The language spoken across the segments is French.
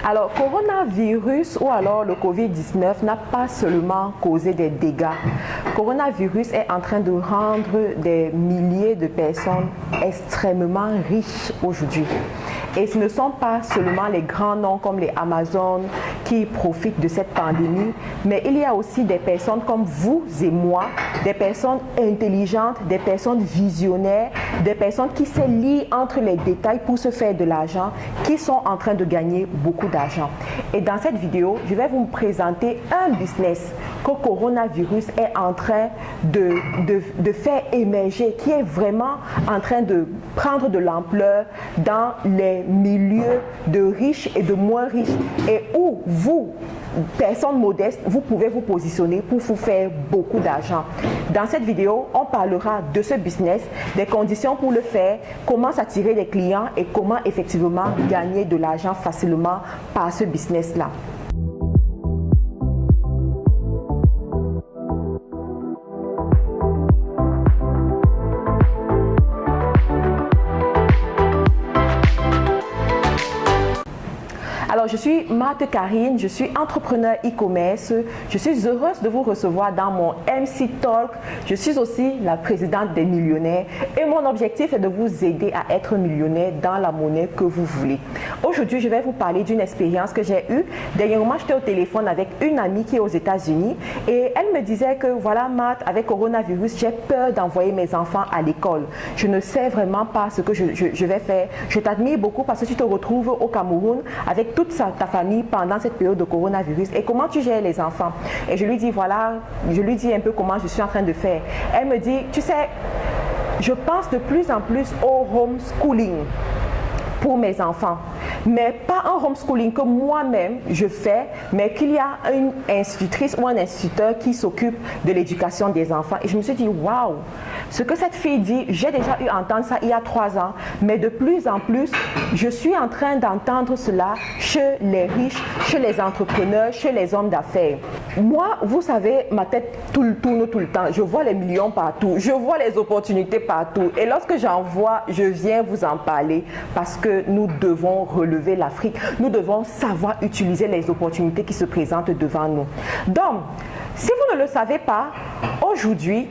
Alors, coronavirus ou alors le Covid-19 n'a pas seulement causé des dégâts. Coronavirus est en train de rendre des milliers de personnes extrêmement riches aujourd'hui. Et ce ne sont pas seulement les grands noms comme les Amazon qui profitent de cette pandémie, mais il y a aussi des personnes comme vous et moi, des personnes intelligentes, des personnes visionnaires, des personnes qui se lient entre les détails pour se faire de l'argent, qui sont en train de gagner beaucoup d'argent. Et dans cette vidéo, je vais vous présenter un business que le coronavirus est en train de faire émerger, qui est vraiment en train de prendre de l'ampleur dans les milieux de riches et de moins riches, et où vous, personnes modestes, vous pouvez vous positionner pour vous faire beaucoup d'argent. Dans cette vidéo, on parlera de ce business, des conditions pour le faire, comment s'attirer des clients et comment effectivement gagner de l'argent facilement par ce business-là. Alors, je suis Marthe Karine, je suis entrepreneur e-commerce. Je suis heureuse de vous recevoir dans mon MC Talk. Je suis aussi la présidente des millionnaires et mon objectif est de vous aider à être millionnaire dans la monnaie que vous voulez. Aujourd'hui, je vais vous parler d'une expérience que j'ai eue. Dernièrement, j'étais au téléphone avec une amie qui est aux États-Unis et elle me disait que voilà, Marthe, avec coronavirus, j'ai peur d'envoyer mes enfants à l'école. Je ne sais vraiment pas ce que je vais faire. Je t'admire beaucoup parce que tu te retrouves au Cameroun avec toute ta famille pendant cette période de coronavirus et comment tu gères les enfants. Et je lui dis voilà, je lui dis un peu comment je suis en train de faire. Elle me dit, tu sais, je pense de plus en plus au homeschooling pour mes enfants, mais pas un homeschooling que moi-même je fais, mais qu'il y a une institutrice ou un instituteur qui s'occupe de l'éducation des enfants. Et je me suis dit, waouh, ce que cette fille dit, j'ai déjà eu à entendre ça il y a 3 ans, mais de plus en plus, je suis en train d'entendre cela chez les riches, chez les entrepreneurs, chez les hommes d'affaires. Moi, vous savez, ma tête tourne tout le temps. Je vois les millions partout, je vois les opportunités partout. Et lorsque j'en vois, je viens vous en parler parce que nous devons relever l'Afrique. Nous devons savoir utiliser les opportunités qui se présentent devant nous. Donc, si vous ne le savez pas, aujourd'hui,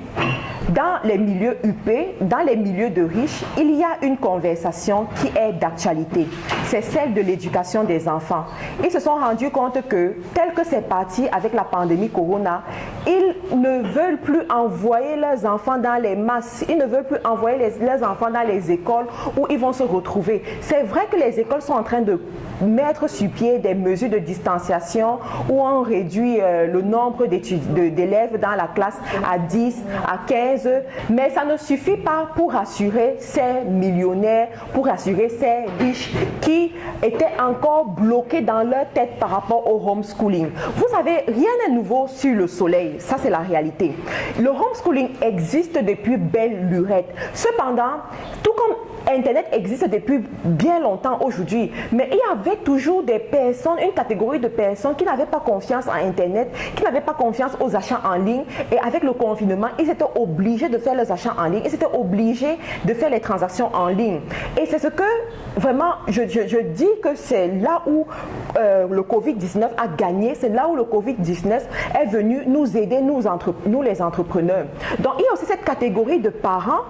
dans les milieux UP, dans les milieux de riches, il y a une conversation qui est d'actualité. C'est celle de l'éducation des enfants. Ils se sont rendus compte que, tel que c'est parti avec la pandémie Corona, ils ne veulent plus envoyer leurs enfants dans les masses. Ils ne veulent plus envoyer leurs enfants dans les écoles où ils vont se retrouver. C'est vrai que les écoles sont en train de mettre sur pied des mesures de distanciation où on réduit le nombre d'élèves dans la classe à 10, à 15, mais ça ne suffit pas pour rassurer ces millionnaires, pour rassurer ces riches qui étaient encore bloqués dans leur tête par rapport au homeschooling. Vous savez, rien n'est nouveau sur le soleil, ça c'est la réalité. Le homeschooling existe depuis belle lurette. Cependant, tout comme Internet existe depuis bien longtemps aujourd'hui, mais il y avait toujours des personnes, une catégorie de personnes qui n'avaient pas confiance en Internet, qui n'avaient pas confiance aux achats en ligne, et avec le confinement, ils étaient obligés de faire leurs achats en ligne, ils étaient obligés de faire les transactions en ligne. Et c'est ce que vraiment, je dis que c'est là où le Covid-19 a gagné, c'est là où le Covid-19 est venu nous aider, nous les entrepreneurs. Donc il y a aussi cette catégorie de parents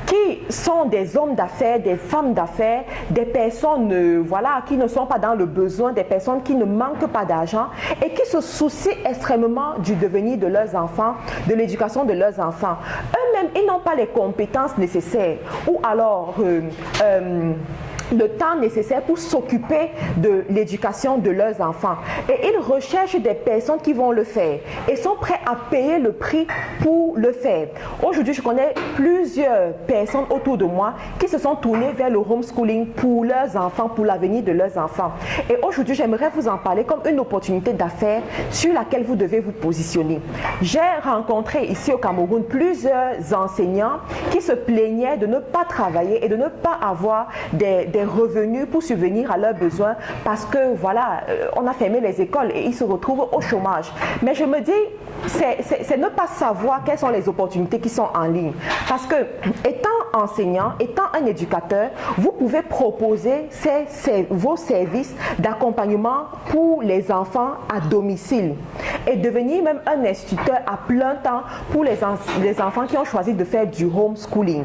qui sont des hommes d'affaires, des femmes d'affaires, des personnes voilà, qui ne sont pas dans le besoin, des personnes qui ne manquent pas d'argent et qui se soucient extrêmement du devenir de leurs enfants, de l'éducation de leurs enfants. Eux-mêmes, ils n'ont pas les compétences nécessaires ou alors le temps nécessaire pour s'occuper de l'éducation de leurs enfants. Et ils recherchent des personnes qui vont le faire et sont prêts à payer le prix pour le faire. Aujourd'hui, je connais plusieurs personnes autour de moi qui se sont tournées vers le homeschooling pour leurs enfants, pour l'avenir de leurs enfants. Et aujourd'hui, j'aimerais vous en parler comme une opportunité d'affaires sur laquelle vous devez vous positionner. J'ai rencontré ici au Cameroun plusieurs enseignants qui se plaignaient de ne pas travailler et de ne pas avoir des revenus pour subvenir à leurs besoins parce que voilà, on a fermé les écoles et ils se retrouvent au chômage. Mais je me dis, c'est ne pas savoir quelles sont les opportunités qui sont en ligne. Parce que étant enseignant, étant un éducateur, vous pouvez proposer vos services d'accompagnement pour les enfants à domicile et devenir même un instituteur à plein temps pour les enfants qui ont choisi de faire du homeschooling.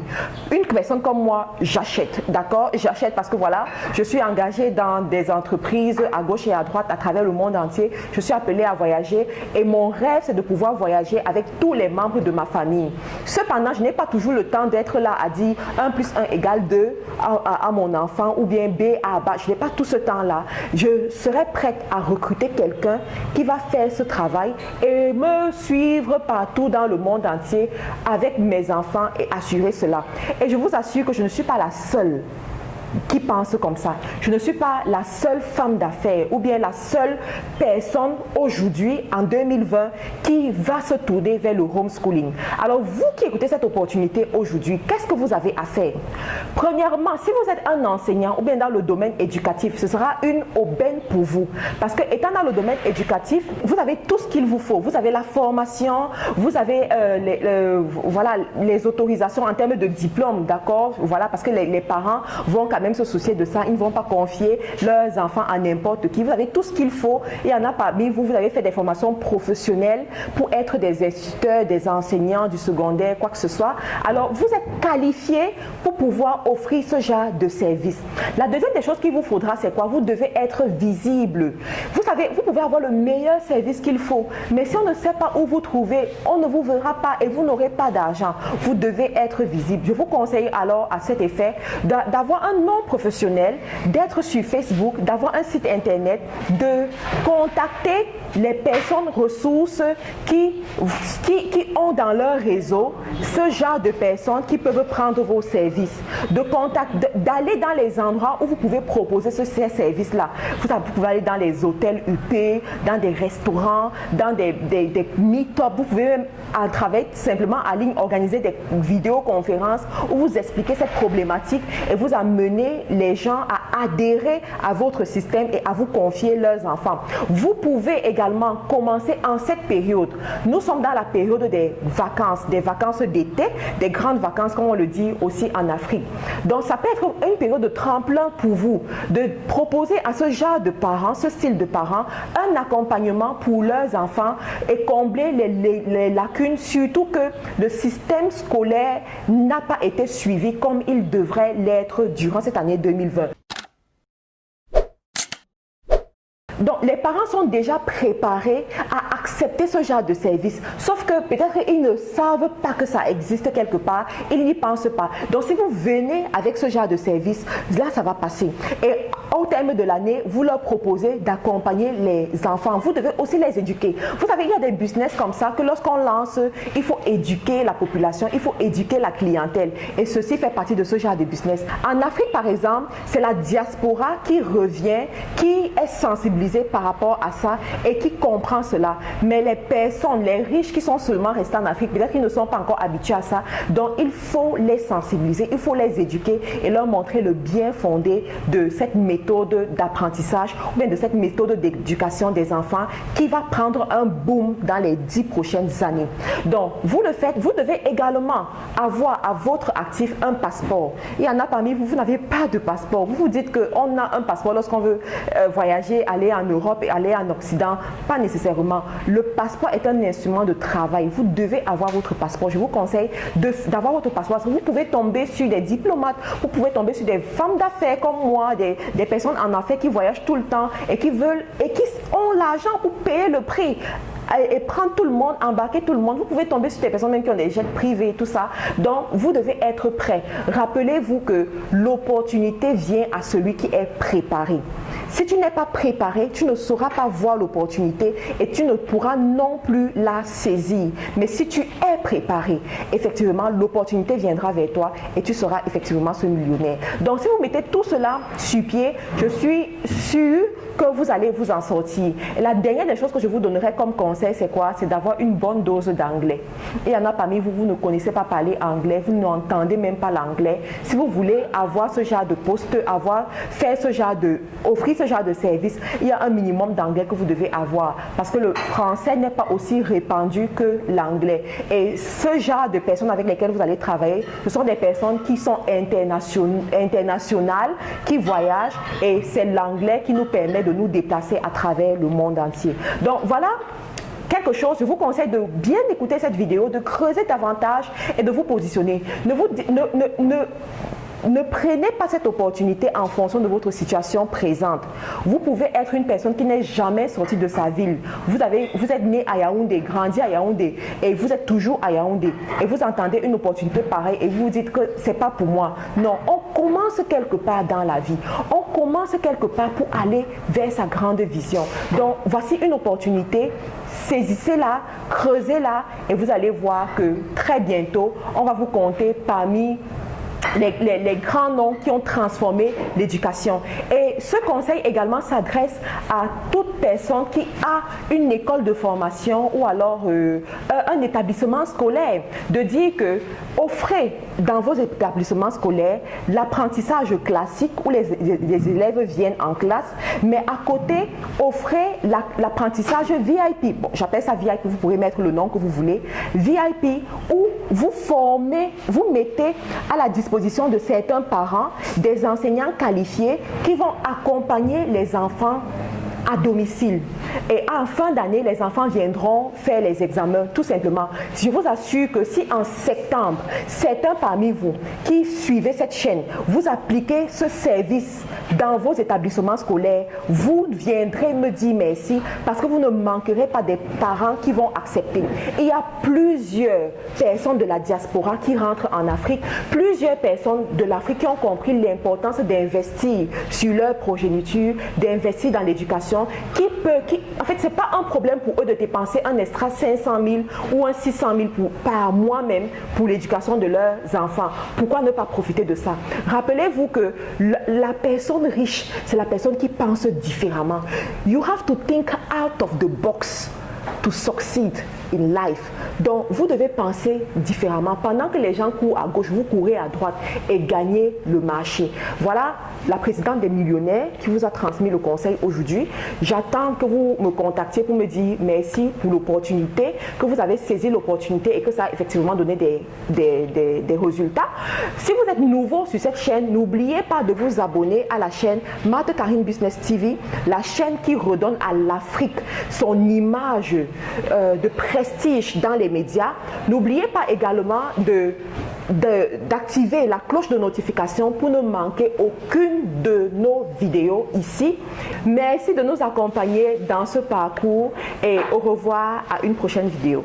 Une personne comme moi, j'achète, d'accord? J'achète parce que voilà, je suis engagée dans des entreprises à gauche et à droite à travers le monde entier. Je suis appelée à voyager et mon rêve, c'est de pouvoir voyager avec tous les membres de ma famille. Cependant, je n'ai pas toujours le temps d'être là à dire 1 plus 1 égale 2 à mon enfant ou bien B à A. Je n'ai pas tout ce temps-là. Je serai prête à recruter quelqu'un qui va faire ce travail et me suivre partout dans le monde entier avec mes enfants et assurer cela. Et je vous assure que je ne suis pas la seule qui pense comme ça. Je ne suis pas la seule femme d'affaires ou bien la seule personne aujourd'hui en 2020 qui va se tourner vers le homeschooling. Alors vous qui écoutez cette opportunité aujourd'hui, qu'est-ce que vous avez à faire? Premièrement, si vous êtes un enseignant ou bien dans le domaine éducatif, ce sera une aubaine pour vous. Parce que étant dans le domaine éducatif, vous avez tout ce qu'il vous faut. Vous avez la formation, vous avez voilà, les autorisations en termes de diplôme, d'accord? Voilà, parce que les parents vont quand même se soucier de ça. Ils ne vont pas confier leurs enfants à n'importe qui. Vous avez tout ce qu'il faut. Il y en a parmi vous, vous avez fait des formations professionnelles pour être des instituteurs, des enseignants du secondaire, quoi que ce soit. Alors, vous êtes qualifiés pour pouvoir offrir ce genre de service. La deuxième des choses qu'il vous faudra, c'est quoi? Vous devez être visible. Vous savez, vous pouvez avoir le meilleur service qu'il faut, mais si on ne sait pas où vous trouver, on ne vous verra pas et vous n'aurez pas d'argent. Vous devez être visible. Je vous conseille alors à cet effet d'avoir un nom professionnel, d'être sur Facebook, d'avoir un site internet, de contacter les personnes ressources qui ont dans leur réseau ce genre de personnes qui peuvent prendre vos services, d'aller dans les endroits où vous pouvez proposer ces services-là. Vous pouvez aller dans les hôtels UP, dans des restaurants, dans des meet-up. Vous pouvez même à travers simplement en ligne organiser des vidéoconférences où vous expliquez cette problématique et vous amenez les gens à adhérer à votre système et à vous confier leurs enfants. Vous pouvez également commencer en cette période. Nous sommes dans la période des vacances d'été, des grandes vacances comme on le dit aussi en Afrique. Donc ça peut être une période de tremplin pour vous, de proposer à ce genre de parents, ce style de parents, un accompagnement pour leurs enfants et combler les lacunes, surtout que le système scolaire n'a pas été suivi comme il devrait l'être durant cette année 2020. Donc, les parents sont déjà préparés à accepter ce genre de service. Sauf que peut-être ils ne savent pas que ça existe quelque part. Ils n'y pensent pas. Donc, si vous venez avec ce genre de service, là, ça va passer. Et au terme de l'année, vous leur proposez d'accompagner les enfants. Vous devez aussi les éduquer. Vous savez, il y a des business comme ça que lorsqu'on lance, il faut éduquer la population, il faut éduquer la clientèle. Et ceci fait partie de ce genre de business. En Afrique, par exemple, c'est la diaspora qui revient, qui est sensibilisée par rapport à ça et qui comprend cela. Mais les personnes, les riches qui sont seulement restés en Afrique, peut-être qu'ils ne sont pas encore habitués à ça. Donc, il faut les sensibiliser, il faut les éduquer et leur montrer le bien fondé de cette méthode d'apprentissage ou bien de cette méthode d'éducation des enfants qui va prendre un boom dans les 10 prochaines années. Donc, vous le faites, vous devez également avoir à votre actif un passeport. Il y en a parmi vous, vous n'avez pas de passeport. Vous vous dites qu'on a un passeport lorsqu'on veut voyager, aller en Europe et aller en Occident. Pas nécessairement. Le passeport est un instrument de travail. Vous devez avoir votre passeport. Je vous conseille d'avoir votre passeport. Vous pouvez tomber sur des diplomates, vous pouvez tomber sur des femmes d'affaires comme moi, des personnes en affaires qui voyagent tout le temps et qui veulent et qui ont l'argent pour payer le prix et prendre tout le monde, embarquer tout le monde. Vous pouvez tomber sur des personnes même qui ont des jets privés et tout ça. Donc, vous devez être prêt. Rappelez-vous que l'opportunité vient à celui qui est préparé. Si tu n'es pas préparé, tu ne sauras pas voir l'opportunité et tu ne pourras non plus la saisir. Mais si tu es préparé, effectivement, l'opportunité viendra vers toi et tu seras effectivement ce millionnaire. Donc, si vous mettez tout cela sur pied, je suis sûre que vous allez vous en sortir. Et la dernière des choses que je vous donnerai comme conseil, conseille, c'est quoi? C'est d'avoir une bonne dose d'anglais. Et il y en a parmi vous, vous ne connaissez pas parler anglais, vous n'entendez même pas l'anglais. Si vous voulez avoir ce genre de poste, offrir ce genre de service, il y a un minimum d'anglais que vous devez avoir parce que le français n'est pas aussi répandu que l'anglais. Et ce genre de personnes avec lesquelles vous allez travailler, ce sont des personnes qui sont internationales, qui voyagent, et c'est l'anglais qui nous permet de nous déplacer à travers le monde entier. Donc voilà quelque chose. Je vous conseille de bien écouter cette vidéo, de creuser davantage et de vous positionner. Ne prenez pas cette opportunité en fonction de votre situation présente. Vous pouvez être une personne qui n'est jamais sortie de sa ville. Vous êtes né à Yaoundé, grandi à Yaoundé et vous êtes toujours à Yaoundé. Et vous entendez une opportunité pareille et vous vous dites que ce n'est pas pour moi. Non, on commence quelque part dans la vie. On commence quelque part pour aller vers sa grande vision. Donc, voici une opportunité. Saisissez-la, creusez-la et vous allez voir que très bientôt, on va vous compter parmi les grands noms qui ont transformé l'éducation. Et ce conseil également s'adresse à toute personne qui a une école de formation ou alors un établissement scolaire, de dire que offrez dans vos établissements scolaires l'apprentissage classique où les élèves viennent en classe, mais à côté offrez l'apprentissage VIP. Bon, j'appelle ça VIP, vous pourrez mettre le nom que vous voulez. VIP où vous formez, vous mettez à la disposition de certains parents, des enseignants qualifiés qui vont accompagner les enfants à domicile. Et en fin d'année, les enfants viendront faire les examens, tout simplement. Je vous assure que si en septembre, certains parmi vous qui suivez cette chaîne, vous appliquez ce service dans vos établissements scolaires, vous viendrez me dire merci parce que vous ne manquerez pas des parents qui vont accepter. Il y a plusieurs personnes de la diaspora qui rentrent en Afrique, plusieurs personnes de l'Afrique qui ont compris l'importance d'investir sur leur progéniture, d'investir dans l'éducation, en fait, ce n'est pas un problème pour eux de dépenser un extra 500 000 ou un 600 000 par mois même pour l'éducation de leurs enfants. Pourquoi ne pas profiter de ça? Rappelez-vous que la personne riche, c'est la personne qui pense différemment. You have to think out of the box to succeed in life. Donc, vous devez penser différemment. Pendant que les gens courent à gauche, vous courez à droite et gagnez le marché. Voilà la présidente des millionnaires qui vous a transmis le conseil aujourd'hui. J'attends que vous me contactiez pour me dire merci pour l'opportunité, que vous avez saisi l'opportunité et que ça a effectivement donné des résultats. Si vous êtes nouveau sur cette chaîne, n'oubliez pas de vous abonner à la chaîne Marthe Karine Business TV, la chaîne qui redonne à l'Afrique son image de prestige dans les médias. N'oubliez pas également d'activer la cloche de notification pour ne manquer aucune de nos vidéos ici. Merci de nous accompagner dans ce parcours et au revoir à une prochaine vidéo.